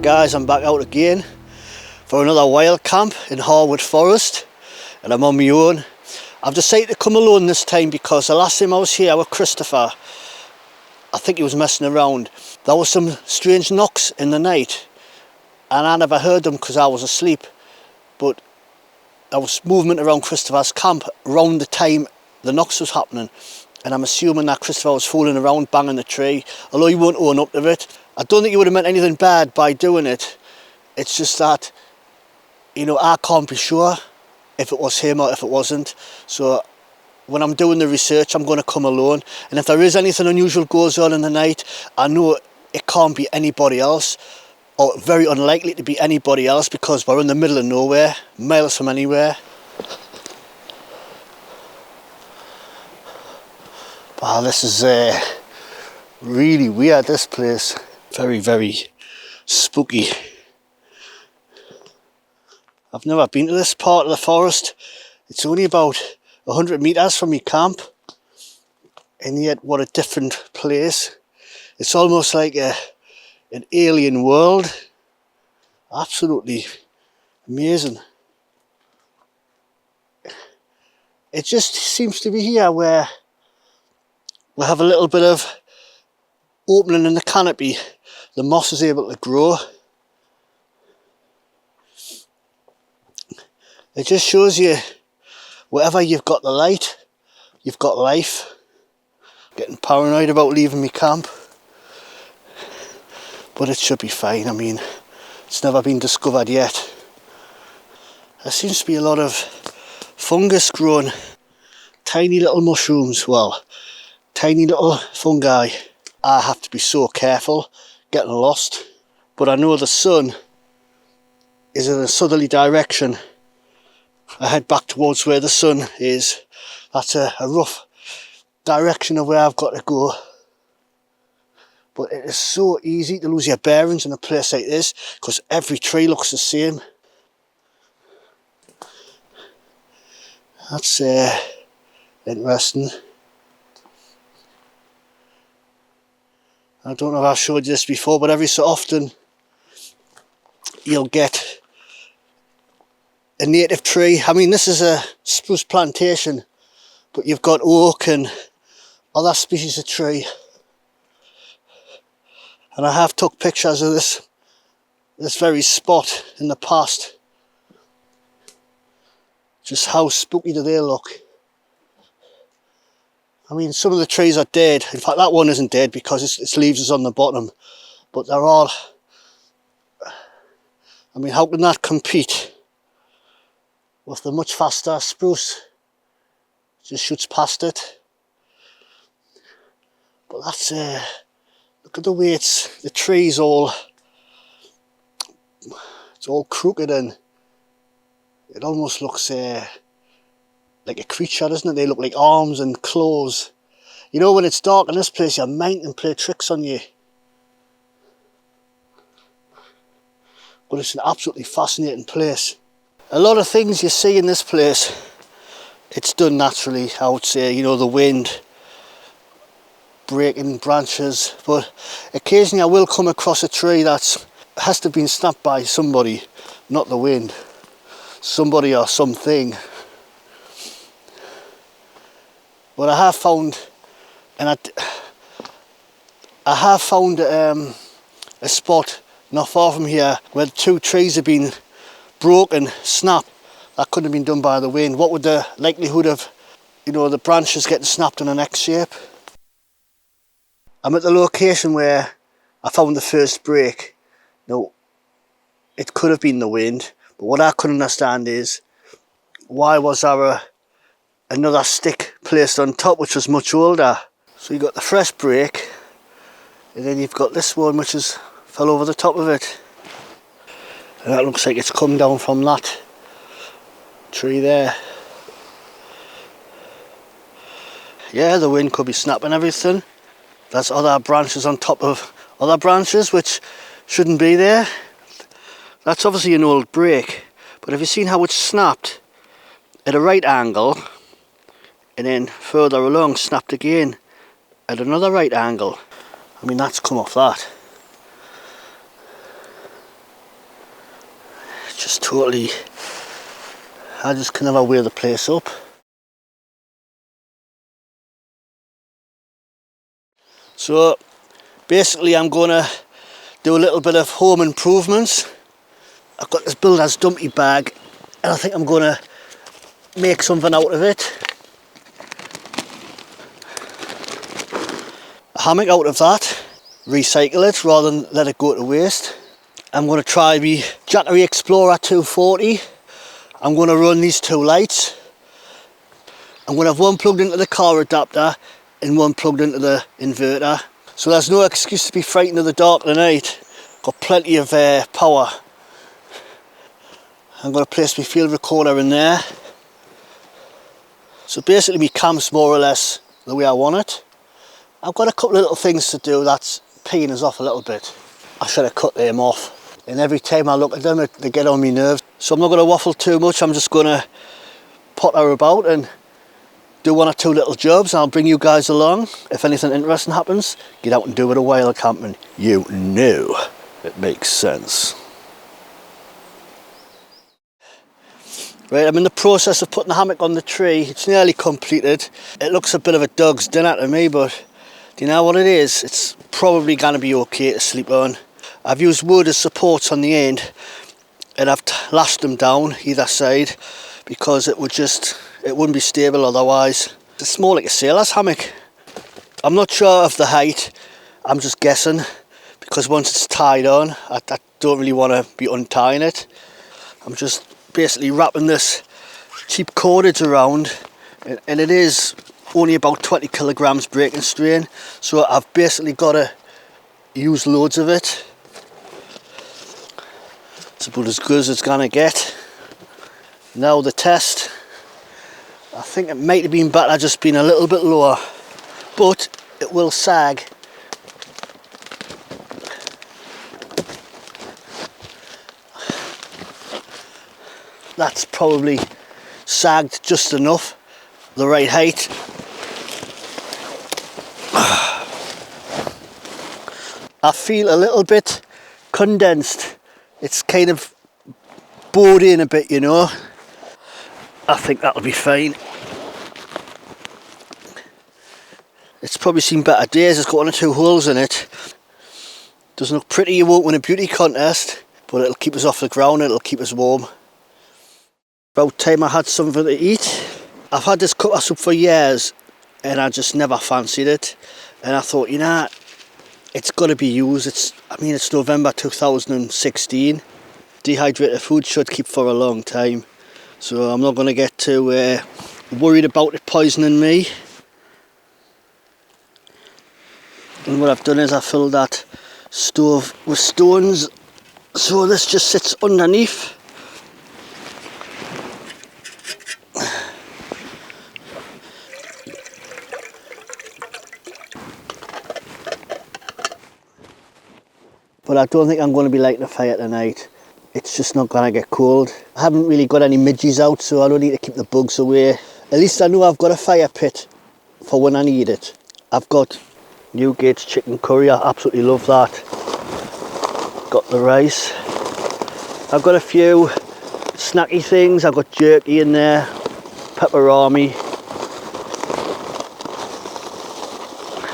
guys, I'm back out again for another wild camp in Harwood Forest, and I'm on my own. I've decided to come alone this time because the last time I was here with Christopher, I think he was messing around. There was some strange knocks in the night and I never heard them because I was asleep, but there was movement around Christopher's camp around the time the knocks was happening, and I'm assuming that Christopher was fooling around banging the tree, although he won't own up to it. I don't think he would have meant anything bad by doing it. It's just that, you know, I can't be sure if it was him or if it wasn't. So when I'm doing the research, I'm going to come alone, and if there is anything unusual goes on in the night, I know it can't be anybody else, or very unlikely to be anybody else, because we're in the middle of nowhere, miles from anywhere. Wow, this is really weird, this place. Very, very spooky. I've never been to this part of the forest. It's only about 100 metres from my camp, and yet what a different place. It's almost like an alien world. Absolutely amazing. It just seems to be here where we have a little bit of opening in the canopy. The moss is able to grow. It just shows you, wherever you've got the light, you've got life. Getting paranoid about leaving my camp, but it should be fine. I mean, it's never been discovered yet. There seems to be a lot of fungus growing, tiny little mushrooms, well, tiny little fungi. I have to be so careful getting lost, but I know the sun is in a southerly direction. I head back towards where the sun is. That's a rough direction of where I've got to go. But it is so easy to lose your bearings in a place like this because every tree looks the same. That's interesting. I don't know if I've showed you this before, but every so often you'll get a native tree. I mean, this is a spruce plantation, but you've got oak and other species of tree. And I have took pictures of this very spot in the past. Just how spooky do they look? I mean, some of the trees are dead. In fact, that one isn't dead because its leaves is on the bottom. But they're all... I mean, how can that compete with the much faster spruce? Just shoots past it. But that's... look at the way the tree's all... It's all crooked, and it almost looks like a creature, doesn't it? They look like arms and claws. You know, when it's dark in this place, your mind can play tricks on you. But it's an absolutely fascinating place. A lot of things you see in this place, it's done naturally, I would say. You know, the wind, breaking branches, but occasionally I will come across a tree that has to have been snapped by somebody, not the wind. Somebody or something. But I have found, and I have found a spot not far from here where 2 trees have been broken, snapped. That couldn't have been done by the wind. What would the likelihood of, you know, the branches getting snapped in an X shape? I'm at the location where I found the first break. Now, it could have been the wind, but what I couldn't understand is, why was there another stick placed on top which was much older? So you got the fresh break, and then you've got this one which has fell over the top of it. And that looks like it's come down from that tree there. Yeah, the wind could be snapping everything. There's other branches on top of other branches which shouldn't be there. That's obviously an old break, but have you seen how it's snapped at a right angle, and then further along snapped again at another right angle? I mean, that's come off that. just totally, I just can never wear the place up. So basically I'm gonna do a little bit of home improvements. I've got this builder's dumpy bag and I think I'm gonna make something out of it. A hammock out of that, recycle it rather than let it go to waste. I'm going to try the Jackery Explorer 240. I'm going to run these two lights. I'm going to have one plugged into the car adapter and one plugged into the inverter. So there's no excuse to be frightened of the dark tonight. Got plenty of power. I'm going to place my field recorder in there. So basically my camp's more or less the way I want it. I've got a couple of little things to do that's peeing us off a little bit. I should have cut them off. And every time I look at them, they get on my nerves. So I'm not going to waffle too much. I'm just going to potter about and do one or two little jobs. I'll bring you guys along. If anything interesting happens, get out and do it a while camping. You know it makes sense. Right, I'm in the process of putting the hammock on the tree. It's nearly completed. It looks a bit of a dog's dinner to me, but do you know what it is? It's probably going to be okay to sleep on. I've used wood as supports on the end and I've lashed them down either side because it wouldn't be stable otherwise. It's more like a sailor's hammock. I'm not sure of the height, I'm just guessing because once it's tied on, I don't really want to be untying it. I'm just basically wrapping this cheap cordage around and it is only about 20 kilograms breaking strain, so I've basically got to use loads of it. It's about as good as it's gonna get. Now the test, I think it might have been better just being a little bit lower, but it will sag. That's probably sagged just enough, the right height. I feel a little bit condensed. It's kind of bowed in a bit, you know. I think that'll be fine. It's probably seen better days. It's got 1 or 2 holes in it. Doesn't look pretty, you won't win a beauty contest, but it'll keep us off the ground, it'll keep us warm. About time I had something to eat. I've had this cutler soup for years and I just never fancied it. And I thought, you know, it's got to be used. It's November 2016. Dehydrated food should keep for a long time. So I'm not going to get too worried about it poisoning me. And what I've done is I filled that stove with stones. So this just sits underneath. But I don't think I'm going to be lighting a fire tonight. It's just not going to get cold. I haven't really got any midges out, so I don't need to keep the bugs away. At least I know I've got a fire pit for when I need it. I've got Newgate's chicken curry, I absolutely love that. Got the rice. I've got a few snacky things. I've got jerky in there, pepperami.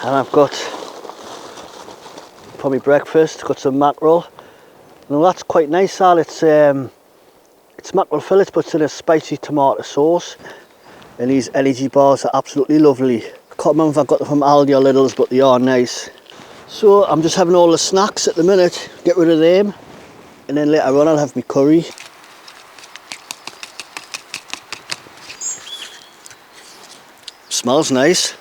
And I've got, for my breakfast, got some mackerel. Now that's quite nice, Al. It's mackerel fillets, but it's in a spicy tomato sauce. And these energy bars are absolutely lovely. I can't remember if I got them from Aldi or Lidl's, but they are nice. So I'm just having all the snacks at the minute, get rid of them. And then later on I'll have my curry. Smells nice.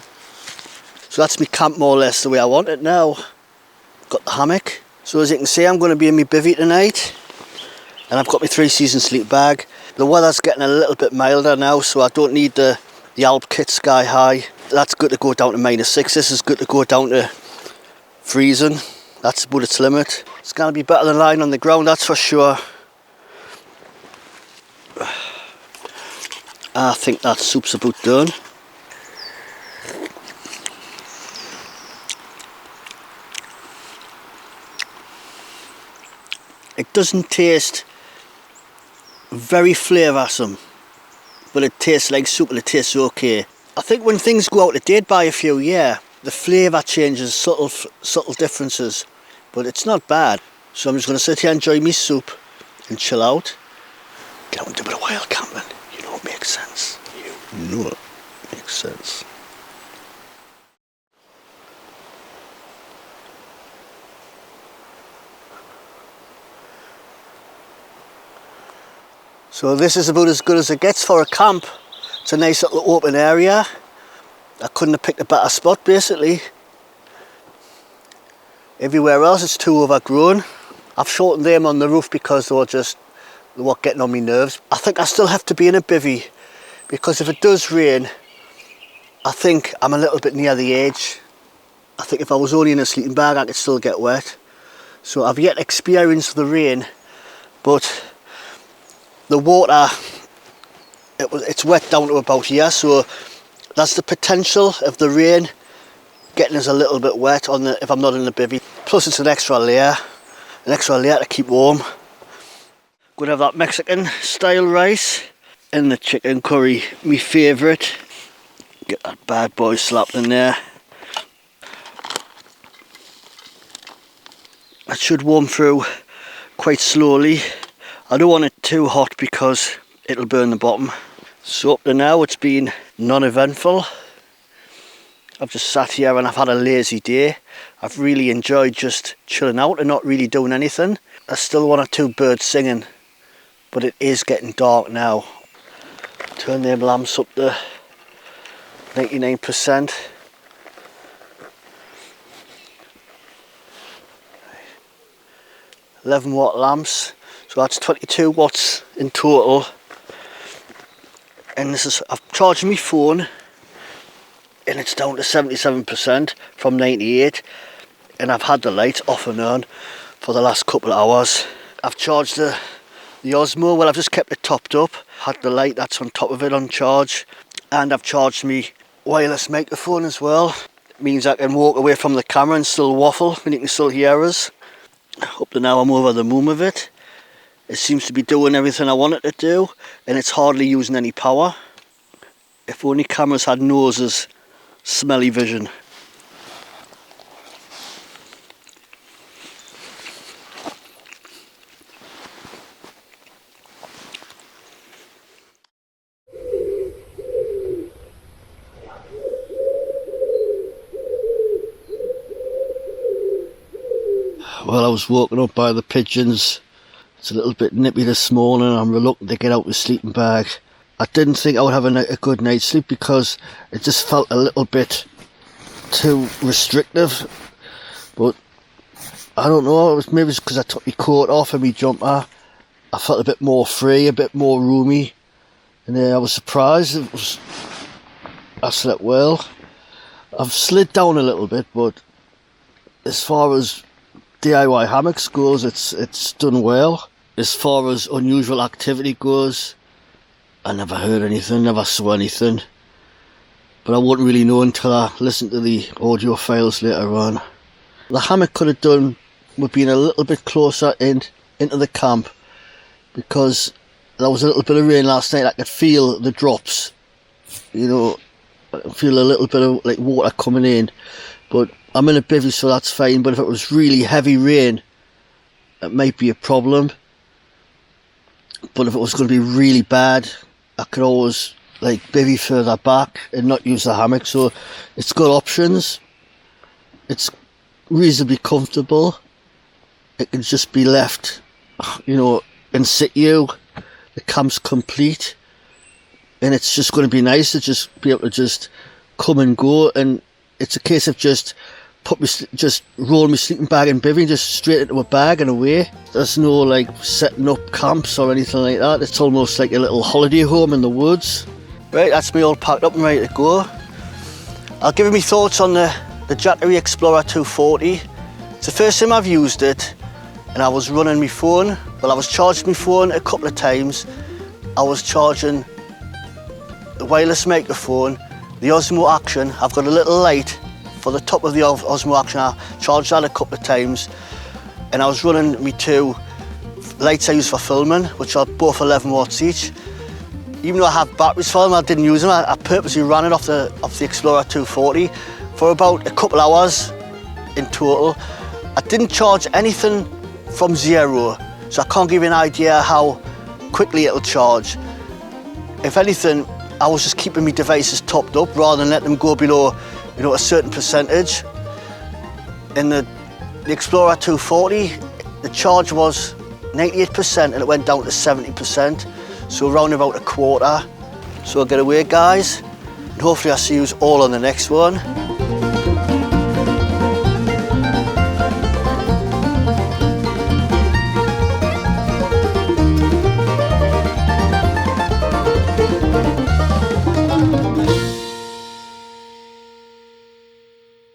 So that's my camp more or less the way I want it now. Got the hammock. So as you can see, I'm going to be in my bivvy tonight. And I've got my 3-season sleep bag. The weather's getting a little bit milder now, so I don't need the Alp kit sky high. That's good to go down to -6. This is good to go down to freezing. That's about its limit. It's going to be better than lying on the ground, that's for sure. I think that soup's about done. It doesn't taste very flavoursome, but it tastes like soup and it tastes okay. I think when things go out of date by a few years, the flavour changes, subtle differences, but it's not bad. So I'm just going to sit here and enjoy my soup and chill out. Get out and do a bit of wild camping. You know it makes sense. You know it makes sense. So this is about as good as it gets for a camp. It's a nice little open area. I couldn't have picked a better spot basically. Everywhere else it's too overgrown. I've shortened them on the roof because they were getting on my nerves. I think I still have to be in a bivvy because if it does rain, I think I'm a little bit near the edge. I think if I was only in a sleeping bag I could still get wet. So I've yet experienced the rain, but the water, it's wet down to about here, so that's the potential of the rain getting us a little bit wet if I'm not in the bivvy. Plus it's an extra layer to keep warm. Gonna have that Mexican style rice and the chicken curry, my favourite. Get that bad boy slapped in there. That should warm through quite slowly. I don't want it too hot because it'll burn the bottom. So up to now it's been non-eventful. I've just sat here and I've had a lazy day. I've really enjoyed just chilling out and not really doing anything. There's still one or two birds singing, but it is getting dark now. Turn them lamps up to 99%. $11 lamps. So that's 22 watts in total, and I've charged my phone and it's down to 77% from 98, and I've had the light off and on for the last couple of hours. I've charged the Osmo, well I've just kept it topped up, had the light that's on top of it on charge, and I've charged me wireless microphone as well. It means I can walk away from the camera and still waffle and you can still hear us. Up to now I'm over the moon with it. It seems to be doing everything I want it to do, and it's hardly using any power. If only cameras had noses, smelly vision. Well, I was woken up by the pigeons. It's a little bit nippy this morning. I'm reluctant to get out the sleeping bag. I didn't think I would have a good night's sleep because it just felt a little bit too restrictive. But I don't know, maybe it's because I took my coat off and my jumper. I felt a bit more free, a bit more roomy. And I was surprised. I slept well. I've slid down a little bit, but as far as DIY hammocks goes, it's done well. As far as unusual activity goes, I never heard anything, never saw anything. But I wouldn't really know until I listened to the audio files later on. The hammock could have done with being a little bit closer into the camp, because there was a little bit of rain last night. I could feel the drops, you know, I could feel a little bit of like water coming in. But I'm in a bivvy, so that's fine. But if it was really heavy rain, it might be a problem. But if it was going to be really bad, I could always like bivvy further back and not use the hammock. So it's got options. It's reasonably comfortable. It can just be left, you know, in situ. The camp's complete, and it's just going to be nice to just be able to just come and go. And it's a case of just roll my sleeping bag and bivvy just straight into a bag and away. There's no like setting up camps or anything like that. It's almost like a little holiday home in the woods. Right, that's me all packed up and ready to go. I'll give you my thoughts on the Jackery Explorer 240. It's the first time I've used it, and I was running my phone. Well, I was charging my phone a couple of times. I was charging the wireless microphone, the Osmo Action. I've got a little light for the top of the Osmo Action. I charged that a couple of times, and I was running me two lights I use for filming, which are both 11 watts each. Even though I have batteries for them, I didn't use them. I purposely ran it off the Explorer 240 for about a couple hours in total. I didn't charge anything from zero, so I can't give you an idea how quickly it'll charge. If anything, I was just keeping my devices topped up rather than let them go below, you know, a certain percentage. In the Explorer 240, the charge was 98% and it went down to 70%, so around about a quarter. So I'll get away, guys, and hopefully I'll see you all on the next one.